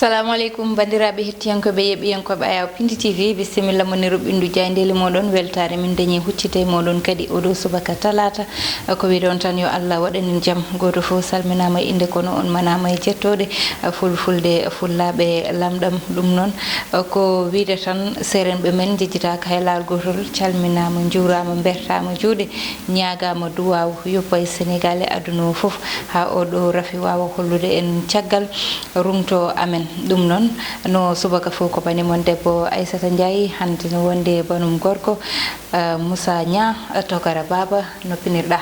Assalamu alaikum bandiraɓe hettiyankoɓe yeɓiyankoɓe Ayaw Pindi TV bisimilla moniru ɓindu jayndeli moɗon weltare min dañi huccite moɗon kadi oɗo subaka talata ko wiɗon tan yo Allah waɗanin jaam goto fof salminama inde kono on manama e jettode fulfulde fullaɓe lamɗam ɗum noon ko wiide tan serenɓe men jejjitaka haylal gotol calminama jurama bertama juuɗe ñagama duwaw yoppa e Sénégal e aduna o foof ha oɗo rafi wawa hollude en caggal rumto amen ɗum noon no subaka fof ko banimon debbo Aissata Ndiaye hande no wonde banum gorko Moussa Nia Togara Baba no pinirɗa.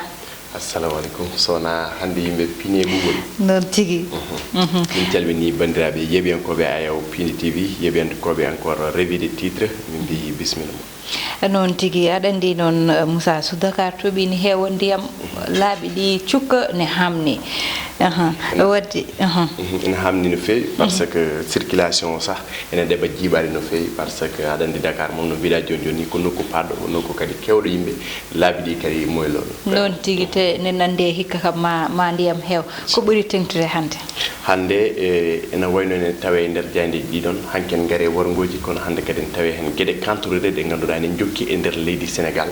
Assalamu alaikum sona hande yimɓe pine ɓuɓol noon tigui min calmini bandiraɓe yeɓiyankoɓe Ayaw Pindi TV yeɓiyankoɓe encore revue de titre min mbi bisimilla noon tigui aɗa andi noon Moussa so Dakar toɓini heewa ndiyam laaɓi ɗi cukka ne hamni wadde ene hamni no fewi par ce que circulation o sah ene ɗeɓa jiiɓade no fewi par ce que aɗa andi Dakar moom no mbiɗa joni joni ko nokku paɗɗo ko nokku kadi kewɗo yimɓe laabi ɗi kadi moyloɗo noon tigui te ne nande hikka kam ma ndiyam heew ko ɓuuri tengtude hande ene wayno ene tawe e nder jaydeji ɗiɗon hanken gaare worgoji kono hande kadi ene tawe hen gueɗe kantorude ɗe ganduɗa ene jokki e nder leydi Sénégal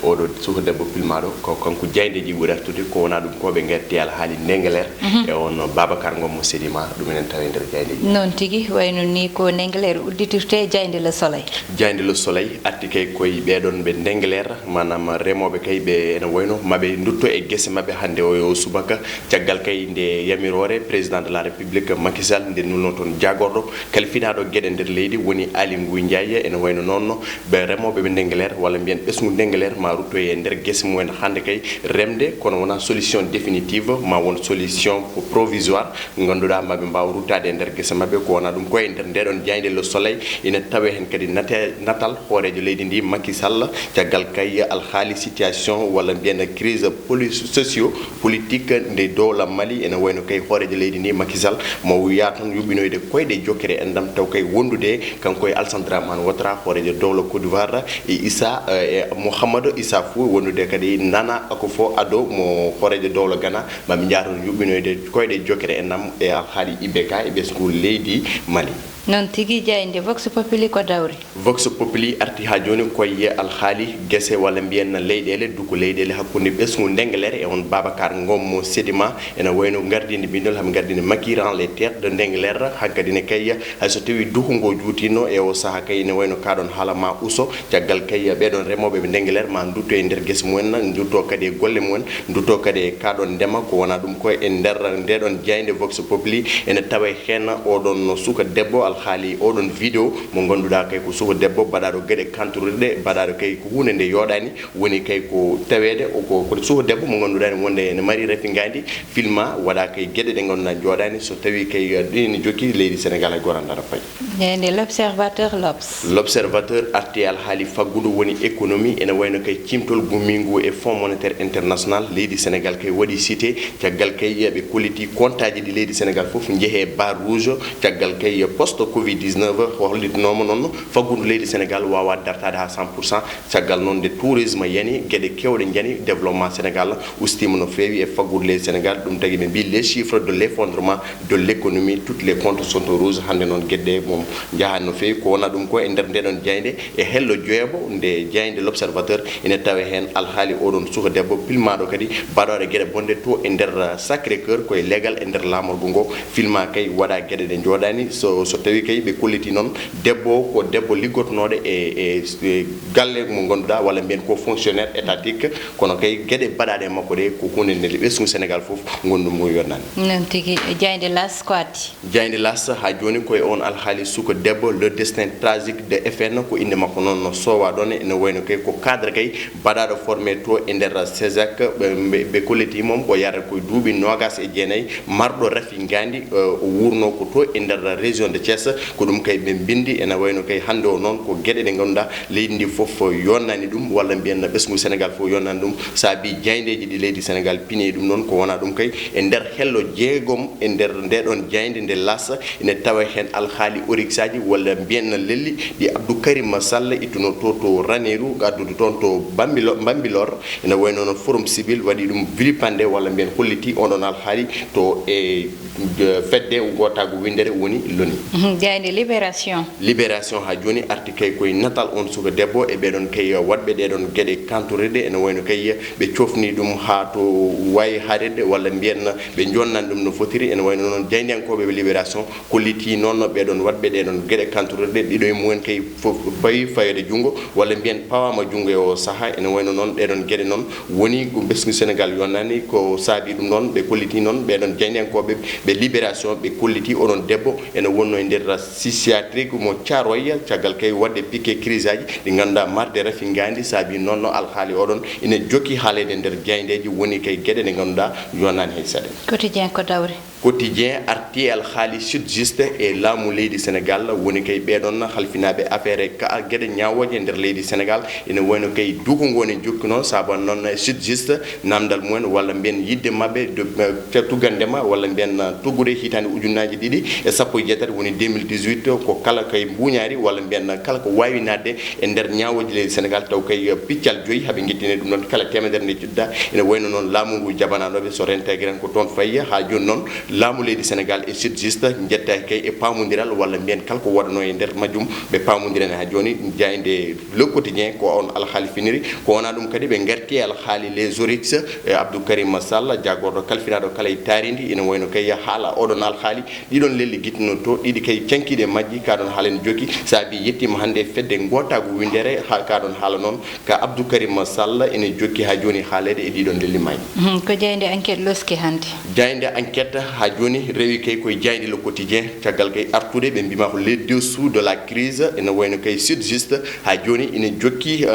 oɗo suka debbo pilmaɗo ko kanko jaydeji ɓuuri artude ko wona ɗum koɓe garti alhaali Ndengler e on Babacar Ngom Sédima ɗum enen tawe e nder jaydeji noon tigui wayno ni ko Ndengler udditirte Jayde le Soleil Jayde le Soleil arti kay koye ɓeɗon ɓe Ndengler manam remoɓe kay ɓe ene wayno maɓe dutto e guese mabɓe hande o subaka caggal kay nde yamirore président de la république Macky Sall nde nulno toon jagorɗo kalfinaɗo gueɗe nder leydi woni Aly Ngouille Ndiaye ene wayno noon ɓe remoɓe ɓe Ndengler walla mbiyen ɓesgu Ndengler ma ruttoye e nder guese mumen hande kay remde kono wona solution définitive ma won solution provisoire ganduɗa maɓe mbawa ruttade e nder guese mabɓe ko wona ɗum koye nder ndeɗon Jayde le Soleil ina tawe hen kadi natal hoorejo leydi ndi Macky Sall caggal kay alhaali situation walla mbiyen crise socio politique nde dowla Mali ene wayno kay hoorejo leydi ndi Macky Sall mo wiya tan yuɓɓinoyde koyɗe jokkere endam taw kay wondude kanko e Alassane Dramane Ouattara hoorejo dowla Côte d'Ivoire e Issa Mouhamadou Issa Fou wondude kadi Nana Akufo Addo mo hoorejo dowla Ghana mami jaaton yuɓɓinoyde koyɗe jokkere endam e alhaali IBK e ɓesgu leydi Mali noon tigui Jayde Vox Populi ko dawri Vox Populi arti ha joni koye alhaali guese walla mbiyen leyɗele duko leyɗele hakkude ɓesgu Ndengler e on Babacar Ngom Sédima ene wayno gardinde mbindol hami gardinde maquirant les terres de Ndengler hankkadine kay hayso tawi duko ngo juutino e o saaha kay ne wayno kaɗon haala ma uso caggal kay ɓeɗon remoɓe ɓe Ndengler ma dutto e nder guese mumen dutto kadi e golle mumen dutto kadi e kaɗon ndema ko wona ɗum koye e nder ndeɗon Jayde Vox Populi ene tawa hen oɗon suka debbo alhaali oɗon vidéo mo ganduɗa kay ko suka debbo baɗaɗo gueɗe kantorude baɗaɗo kay ko hunde nde yoɗani woni kay ko tawede ko suka debbo mo ganduɗa ne wonde ene mari rafingadi filma waɗa kay gueɗe ɗe ganduɗa joɗani so tawi kay ɗini jokki leydi Sénégal e gorandara fayi Jayde l'observateur arti alhaali faggudu woni économie ene wayno kay cimtol gummigu e fonds monétaire international leydi Sénégal kay waɗi cité caggal kay ɓe kolliti comptaji ɗi leydi Sénégal foof jeehe barre rouge caggal kay post Covid-19 hollitnoma noon faggudu leydi Sénégal wawa dartade ha 100% caggal noon nde tourisme yani gueɗe kewɗe jani développement Sénégal ustima no fewi e faggudu leydi Sénégal ɗum tagui ɓe mbi les chiffres de l'effondrement de l'économie toutes les comptes sont au rouge hande noon gueɗe mom jahani no fewi ko wona ɗum ko e nder ndeɗon Jayde e hello jeeɓo nde Jayde l'observateur ene tawe hen alhaali oɗon suka debbo pilmaɗo kadi baɗoɗe gueɗe bonde to e nder Sacré Cœur koye leegal e nder lamorgo ngo filma kay waɗa gueɗe ɗe joɗani so tawi kay ɓe kolliti noon debbo ko debbo liggotonoɗo e galle mo ganduɗa walla mbiyen ko fonctionnaire étatique kono kay gueɗe baɗaɗe e makko ɗe ko hunde nde ɓesgu Sénégal foof gondum ngo yonnani noon tigui Jayde Las ko addi Jayde Las ha joni koye on alhaali suka debbo le destin tragique de FN ko inde makko noon no sowa ɗon ene wayno kay ko cadre kay baɗaɗo formé to e nder CESAC ɓe kolliti mom ko yarata koye duuɓi 29 marɗo rafingandi o wurno ko to e nder région de Thiès ko ɗum kay ɓe bindi ene wayno kay hande o noon ko gueɗe ɗe ganduɗa leydi ndi foof yonnani ɗum walla mbiyen ɓesgu Sénégal fof yonnani ɗum saabi jaydeji ɗi leydi Sénégal piini ɗum noon ko wona ɗum kay e nder hello jeegom e nder ndeɗon jayde nde Las ene tawa hen alhaali orix aji walla mbiyen lelli ɗi Abdou Karim Sall ittuno to Ranérou addude toon to Bambilor ene wayno no forum civil waɗi ɗum vilipande walla mbiyen holliti oɗon alhaali to e fedde gotago windere woni loni jayde libération ha joni arti kay koye natal on suka debbo e ɓeɗon kay waɗɓe ɗeɗon gueɗe kantorede ene wayno kay ɓe cofni ɗum ha to wayi haarede walla mbiyen ɓe jonnan ɗum no fotiri ene wayno noon jaydiyankoɓe libération kolliti noon ɓeɗon waɗɓe ɗeɗon gueɗe kantorede ɗiɗo e mumen kay fof pawi fayode junggo walla mbiyen pawama junggo e o saaha ene wayno noon ɗeɗon gueɗe noon woni ko ɓesgu sénégal yonnani ko saabi ɗum noon ɓe kolliti noon ɓeɗon jaydiyankoɓe ɓe libération ɓe kolliti oɗon debbo ene wonno e nder psychiatrique mo Thiaroye caggal kay wadde piqué crise aji ɗi ganduɗa marde rafi gandi saabi noon alhaali oɗon ine jokki haalede nder jayndeji woni kay gueɗe ɗe ganduɗa yonnani hay saɗen quotidien ko dawri quotidien arti alhaali sud juste e laamu leydi sénégal woni kay ɓeɗon halfinaɓe affaire ka gueɗe ñawoje e nder leydi sénégal ene wayno kay duko ngoni jokki noon saban noon sud juste namdal mumen walla mbiyen yidde mabɓe tuggandema walla mbiyen tuggude hitande ujunnaji ɗiɗi e sappo e jeetati woni 2018 ko kala kay mbuñaari walla mbiyen kala ko wawi nadde e nder ñawoji leydi sénégal taw kay piccal joyyi haaɓe guittine ɗum noon kala temedere nde cudda ene wayno noon laamu ngu jabanaɗoɓe so rentagren ko toon fayi ha joni noon laamu leydi sénégal e sud juste jettaki kay e pamodiral walla mbiyen kala ko waɗano e nder majjum ɓe pamodirani ha joni jayde le quotidien ko on alhaali finiri ko wona ɗum kadi ɓe garti e alhaali les orix e abdou karim sall jagorɗo kalfinaɗo kala e taridi ene wayno kay haala oɗon alhaali ɗiɗon lelli guittino to ɗiɗi kay cankiɗe majji kaɗon haala ne jokki saabi yettima hande fedde gotago windere ha kaɗon haala noon ka abdou karim sall ene jokki ha joni haalede e ɗiɗon lelli majji ko jayde enquête loski hande jayde enquête ha joni rewi kay koye jayde le quotidien caggal kay artude ɓe mbima ko les dessous de la crise ene wayno kay sud juste ha joni ine jokki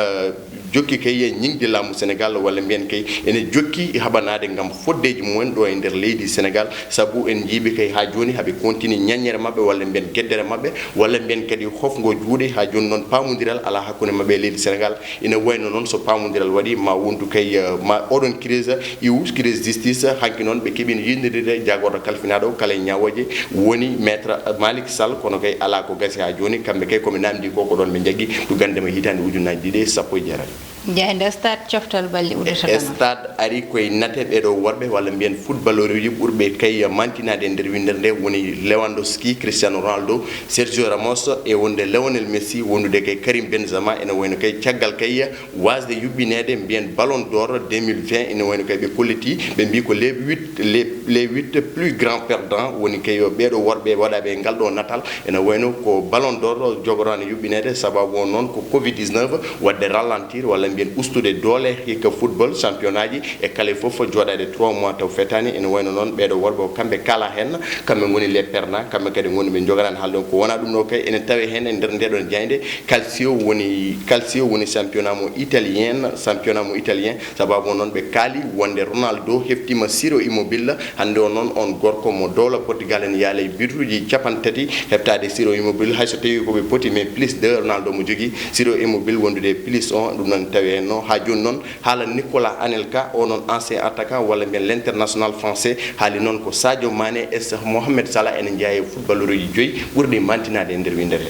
jokki kay ñingde laamu sénégal walla mbiyen kay ene jokki haɓanade gam foddeji mumen ɗo e nder leydi sénégal saabu en jiiɓi kay ha joni haaɓe continue ñaññere mabɓe walla mbiyen gueddere mabɓe walla mbiyen kadi hofgo juuɗe ha joni noon pamodiral ala hakkude mabɓe e leydi sénégal ine wayno noon so pamodiral waɗi ma wontu kay ma oɗon crise iwu crise justice hanki noon ɓe keeɓino yindiride jagorɗo kalfinaɗo kala e ñawoje woni maître malik sall kono kay ala ko gasi ha joni kamɓe kay koɓe namdi ko ko ɗon ɓe jagui to gandema hitande ujunnaji ɗiɗi e sappo e jeetati jayde stade coftal balli udata stade ari koye nate ɓeɗo worɓe walla mbiyen footballeur uji ɓurɓe kay mantinade e nder windere nde woni lewandowski cristiano ronaldo sergio ramos e wonde lionel messi wondude kay karim benzema ene wayno kay caggal kay wasde yuɓɓinede mbiyen ballon d'or 2020 ene wayno kay ɓe kolliti ɓe mbi ko les 8 plus grands perdants woni kay ɓeɗo worɓe waɗaɓe ngal ɗo natal ene wayno ko ballon d'or jogorano yuɓɓinede sababu on noon ko covid 19 wadde ralentir walla mbiyen ustude doole hikka football championnat ji e kala fof joɗade 3 mois taw fetani ene wayno noon ɓeɗo worɓe o kamɓe kala hen kamɓe goni les perdants kamɓe kadi goni ɓe joganani haalde ko wona ɗum ɗo kay ene tawe hen e nder ndeɗon jayde calcio woni championnat mo italien sababu noon ɓe kaali wonde ronaldo heftima siro immobile hande o noon on gorko mo dowla portugal en yaala e bituji capantati heftade siro immobile hayso tawi koɓe poti mais plus 2 ronaldo mo jogui siro immobile wondude plus 1 ɗum noon tawi no ha joni noon haala nicolas anelka o noon ancien attaquant walla mbiyen l'international français haali noon ko sadio mané e mohamed salah ene jeeya footballeur uji joyyi ɓurɗi mantinade e nder windere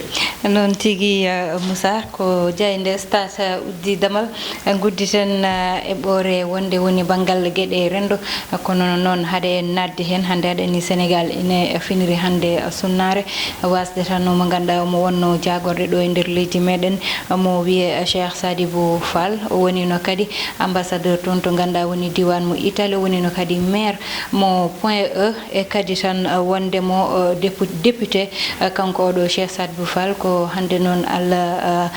noon tigui moussa ko jayde stade uddidamal gudditen e ɓoore wonde woni banggal gueɗe rendo kono noon haade en nadde hen hande aɗani sénégal ene finiri hande sunnare wasde tan mo ganduɗa mo wonno jagorde ɗo e nder leydi meɗen mo wiye cheikh sadibou fall woni no kadi ambassadeur toon to ganduɗa woni diwan mo italie woni no kadi maire mo point e kadi tan wonde mo député kanko oɗo cheikh sadibou fall ko hande noon allah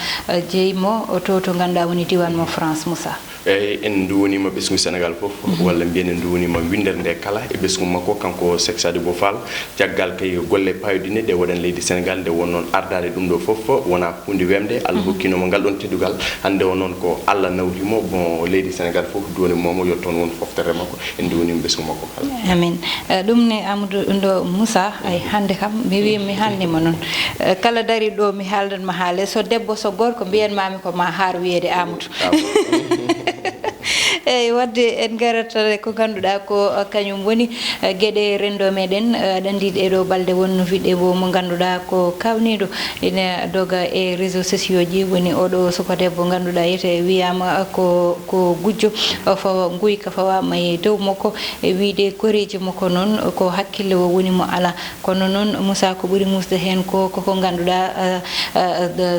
jeeymo to ganduɗa woni diwan mo france moussa eyyi en duwonima ɓesgu sénégal foof walla mbiyen en duwonima windere nde kala e ɓesgu makko kanko Cheikh Sadibou Fall caggal kay golle payodine ɗe waɗan leydi sénégal nde won noon ardade ɗum ɗo foof wona hunde wemde allah hokkinomo ngal ɗon teddugal hande o noon ko allah nawrimo bon leydi sénégal foof duwonimomo yo toon won foftere makko en duwonima ɓesgu makko kala amin ɗum ne amadou ndo moussa ay hande kam mi wi mi haalnima noon kala dari ɗo mi haaldanma haale so debbo so gorko mbiyanmami ko ma haar wiyede amadou eyyi wadde en garata ko ganduɗa ko kañum woni gueɗe rendo meɗen ɗandiɗe ɗo balɗe wonno vidéo mo ganduɗa ko kawniɗo ene doga e réseaux sociaux ji woni oɗo suka debbo ganduɗa yete wiyama ko gujjo fawa guyka fawama e dow makko e wiide koreji makko noon ko hakkille o woni mo ala kono noon Moussa ko ɓuuri musde hen koko ganduɗa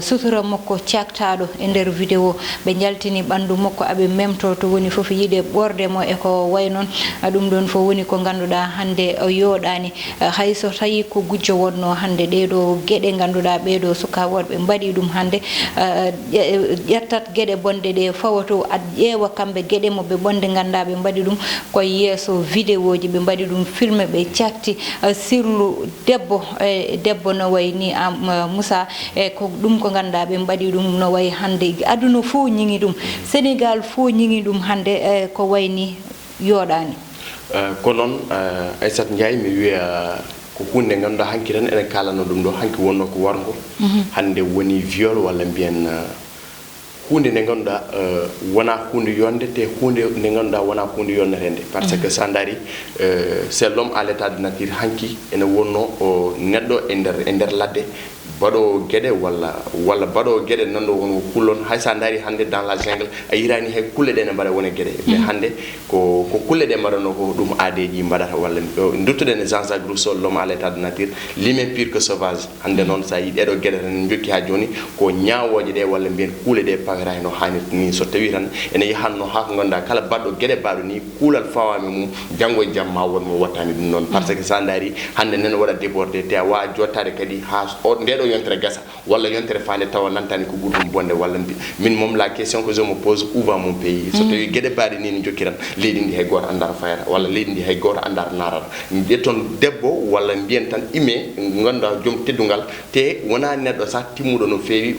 sutura makko caktaɗo e nder vidéo ɓe jaltini ɓandu makko aɓe memto to woni foof yiide ɓorde mo e ko way noon ɗum ɗon fof woni ko ganduɗa hande yoɗani hayso tawi ko gujjo wonno hande ɗeɗo gueɗe ganduɗa ɓeɗo suka worɓe mbaɗi ɗum hande ƴettat gueɗe bonɗe ɗe fawato a ƴeewa kamɓe gueɗe mo ɓe bonde ganda ɓe mbaɗi ɗum koye yeeso vidéo ji ɓe mbaɗi ɗum filme ɓe cakti sirlu debbo no way ni Moussa e ko ɗum ko ganda ɓe mbaɗi ɗum no way hande aduna fof ñiŋi ɗum Sénégal fof ñiŋi ɗum hande ko wayni yoɗani ko noon Aissata Ndiaye mi wiya ko hunde ganduɗa hanki tan ene kalano ɗum ɗo hanki wonno ko wargo hande woni viol walla mbiyen hunde nde ganduɗa wona hunde yonde te hunde nde ganduɗa wona hunde yonnetende par ce que sa daari c'est l'homme à l'état de nature hanki ene wonno neɗɗo e nder ladde baɗo gueɗe walla baɗo gueɗe nanɗo won ko kullon hay sa daari hande dans la jungle a yirani hay kulle ɗe ne mbaɗa wona gueɗe mais hande ko kulle ɗe mbaɗano ko ɗum aadeji mbaɗata walla duttoɗen Jean-Jacques Rousseau l'homme à l'état de nature l'humain pur que sauvage hande noon sa yi ɗeɗo gueɗe tan jokki ha joni ko ñawoje ɗe walla mbiyen kuule ɗe pawira no hannirta ni so tawi tan ene yahanno ha ko ganduɗa kala baɗɗo gueɗe baɗo ni kuulal fawami mum janggo e jamma wonmo wattani ɗum noon par ce que sa daari hande nene waɗa débordé te a wawa jottade kadi ha ndeɗo yontere gasa walla yontere fande tawa nantani ko ɓurɗum bonde walla min moom la question que je me pose où va mon pays so tawi gueɗe baɗe ni ne jokkiran leydi ndi hay goto andara fayata walla leydi ndi hay goto andara narata ƴetton debbo walla mbiyen tan ime ganduɗa joom teddungal te wona neɗɗo sa timmuɗo no feewi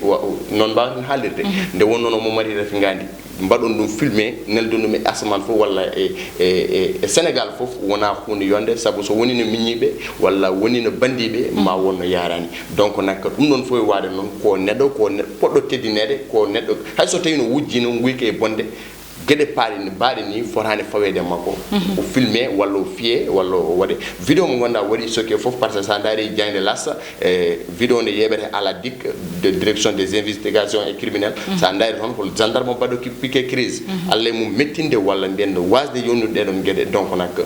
noon mbawaten haalirde nde wonno no mo mari refi gandi mbaɗon ɗum filmé neldon ɗum e asman fof walla e Sénégal fof wona hunde yonde saabu so woni no miñiɓe walla woni no bandiɓe ma wonno yarani donc nak ɗum ɗon fof waade noon ko neɗɗo poɗɗo teddinede ko neɗɗo hay so tawi no wujji no guyke e bonde gueɗe baɗe ni fotani fawede makko o filmé walla o fiye walla o waɗe vidéo mo ganduɗa waɗi sokke foof par ce que sa daari Diagne Lassa vidéo nde yeɓete à la DIC de direction des investigations et criminels sa daari toon ko gendarme mbaɗo piqué crise Allah mum mettinde walla mbiyen wasde yonnude ɗeɗon gueɗe donc nak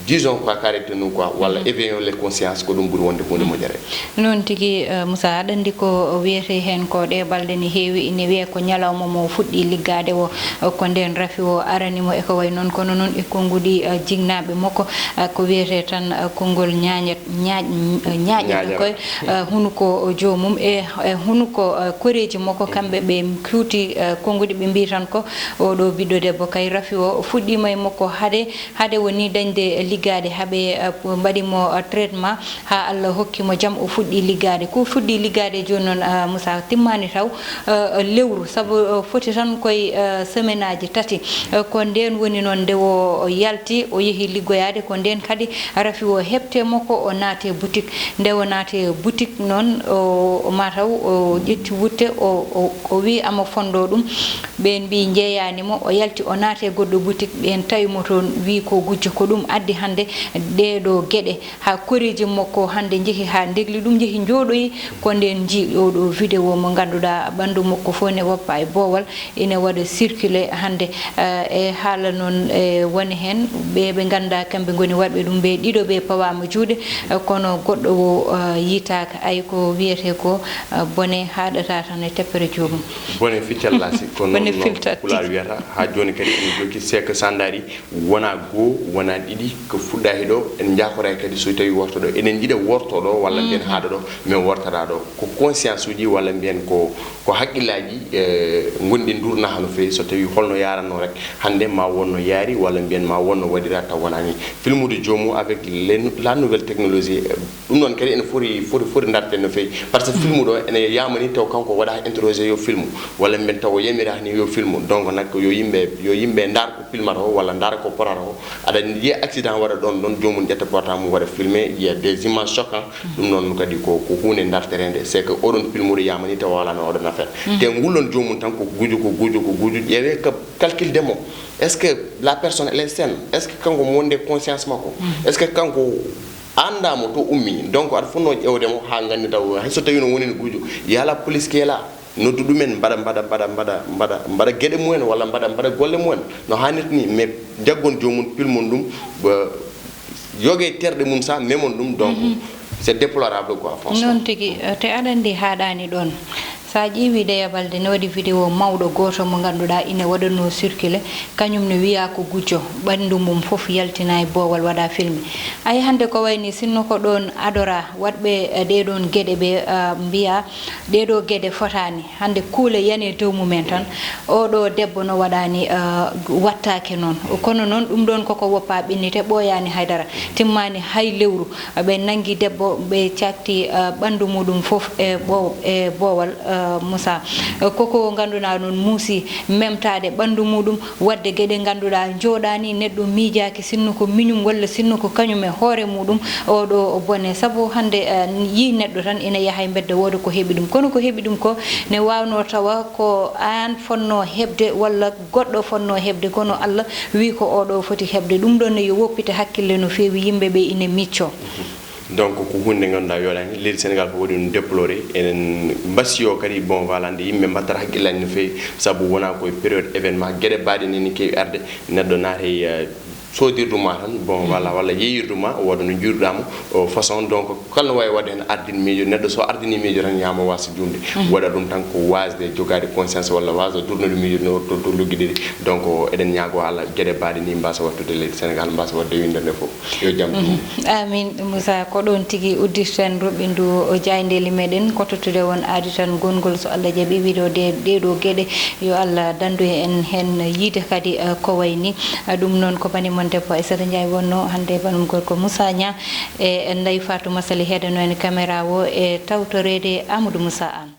disons quoi caractère nous quoi walla éveillons les consciences ko ɗum ɓuuri wonde hunde moƴƴere noon tigui Moussa aɗa andi ko wiyete hen ko ɗe balɗe ne heewi ine wiye ko ñalawma mo fuɗɗi liggade o ko nden rafi o aranimo e ko way noon kono noon e konngudi jignaɓe makko ko wiyete tan konngol ñaaƴe koye hunuko jomum e hunuko koreji makko kamɓe ɓe kuuti konngudi ɓe mbi tan ko oɗo biɗɗo debbo kay rafi o fuɗɗima e makko haade woni dañde liggade haɓe mbaɗimo traitement ha Allah hokkimo jaam o fuɗɗi liggade ko fuɗɗi liggade joni noon Moussa timmani taw lewru saabu foti tan koye semaine aji tati ko nden woni noon nde o yalti o yeehi liggoyade ko nden kadi rafi o heɓte makko o naate boutique nde o naate boutique noon o mataw o ƴetti wutte o wi ama fondo ɗum ɓen mbi jeeyanimo o yalti o naate goɗɗo boutique ɓen tawimo toon wi ko gujjo ko ɗum addi hande ɗeɗo gueɗe ha koreji makko hande jeehi ha degli ɗum jeehi jooɗoyi ko nden ji oɗo vidéo mo ganduɗa ɓandu makko fof ne woppa e boowal ina waɗa circulé hande e haala noon woni hen ɓe ganduɗa kamɓe goni waɗɓe ɗum ɓe ɗiɗo ɓe pawama juuɗe kono goɗɗo o yitaka ay ko wiyete ko bone haɗata tan e teppere joomum bone ficcallasi ko noon pulaar wiyata ha joni kadi ene jokki sek sandari wona goo wona ɗiɗi ko fuɗɗa heɗo en jakora kadi so tawi worto ɗo enen jiiɗa worto ɗo walla mbiyen haɗa ɗo min wortata ɗo ko conscience uji walla mbiyen ko haqqillaji gonɗi durnaha no fewi so tawi holno yaranno rek hande ma wonno yaari walla mbiyen ma wonno waɗira taw wonani filmude jomum avec la nouvelle technologie ɗum dum non kadi en fori ndarte no fewi par ce que film do ene yamani taw kanko wada interroger yo film walla men taw yemira ni yo film donc nak yo yimbe ndar ko filmata o walla ndar ko porata o ada yi accident wara don jomum jetta porta mu wara filmer il y a des images choquantes dum non kadi ko hunde ndarterende c'est que odon film do yamani taw wala no odon affaire te ngulon jomum tan ko guju yewe ka calcul demo est-ce que la personne elle est saine est-ce que kanko monde conscience mako est-ce que kanko anda mo to ummi donc ar funno ƴewde mo ha ngandi taw hay so tawi no woni guju yala police ke la no dudumen bada gede mumen wala bada golle mumen no hanit ni mais jaggon jomum pilmon dum ba yoge terde mum sa memon dum donc c'est déplorable quoi franchement non tigi te adandi haadani don sa ƴeewi deyabalde ne waɗi vidéo mawɗo goto mo ganduɗa ine waɗano circulé kañum ne wiya ko gujjo ɓandu mum foof yaltina e boowal waɗa filmé ay hande ko wayni sinno ko ɗon adora waɗɓe ɗeɗon gueɗe ɓe mbiya ɗeɗo gueɗe fotani hande kuule yani dow mumen tan oɗo debbo no waɗani wattake noon kono noon ɗum ɗon koko woppa ɓinnite ɓooyani haydara timmani hay lewru ɓe nangui debbo ɓe cakti ɓandu muɗum foof e boowal Moussa koko ganduɗa non muusi memtade ɓandu muɗum wadde gueɗe ganduɗa joɗani neɗɗo miijaki sinno ko miñum walla sinno ko kañum e hoore muɗum oɗo bone saabu hande yi neɗɗo tan ina yaaha e bedde wooda ko heeɓi ɗum kono ko heeɓi ɗum ko ne wawno tawa ko an fonno hebde walla goɗɗo fonno hebde kono Allah wi ko oɗo foti hebde ɗum ɗon ne yo woppite hakkille no feewi yimɓeɓe ina micco donc ko hunde ganduɗa yoɗani leydi sénégal ko waɗi ɗum déploré enen mbasiyo kadi bon voilà nde yimɓe mbattata haqqillani no fewi saabu wona koye période événement gueɗe mbaɗe ni kewi arde neɗɗo naate soodirduma tan bon voilà walla yeeyirduma woda no juurɗamo façon donc kala no wawi wadde hen ardine miijo neɗɗo so ardini miijo tan yama wasa jumde waɗa ɗum tan ko wasde jogade conscience walla wasa durnude miijo no to lugguiɗiɗi donc eɗen ñaago Allah gueɗe mbaɗe ni mbasa wattude leydi sénégal mbasa wadde windande fof yo jaam amin Moussa ko ɗon tigui uddirten ruɓindu jayndeli meɗen ko tottude won aadi tan gongol so Allah jaaɓi wiɗo ɗeɗo gueɗe yo Allah dandu en hen yiide kadi ko wayni ɗum noon ko banimon debbo Aissata Ndiaye wonno hande banum gorko Moussa Niang e Ndeye Fatou Massaly heedano en caméra o e tawtorede Amadou Moussa Anne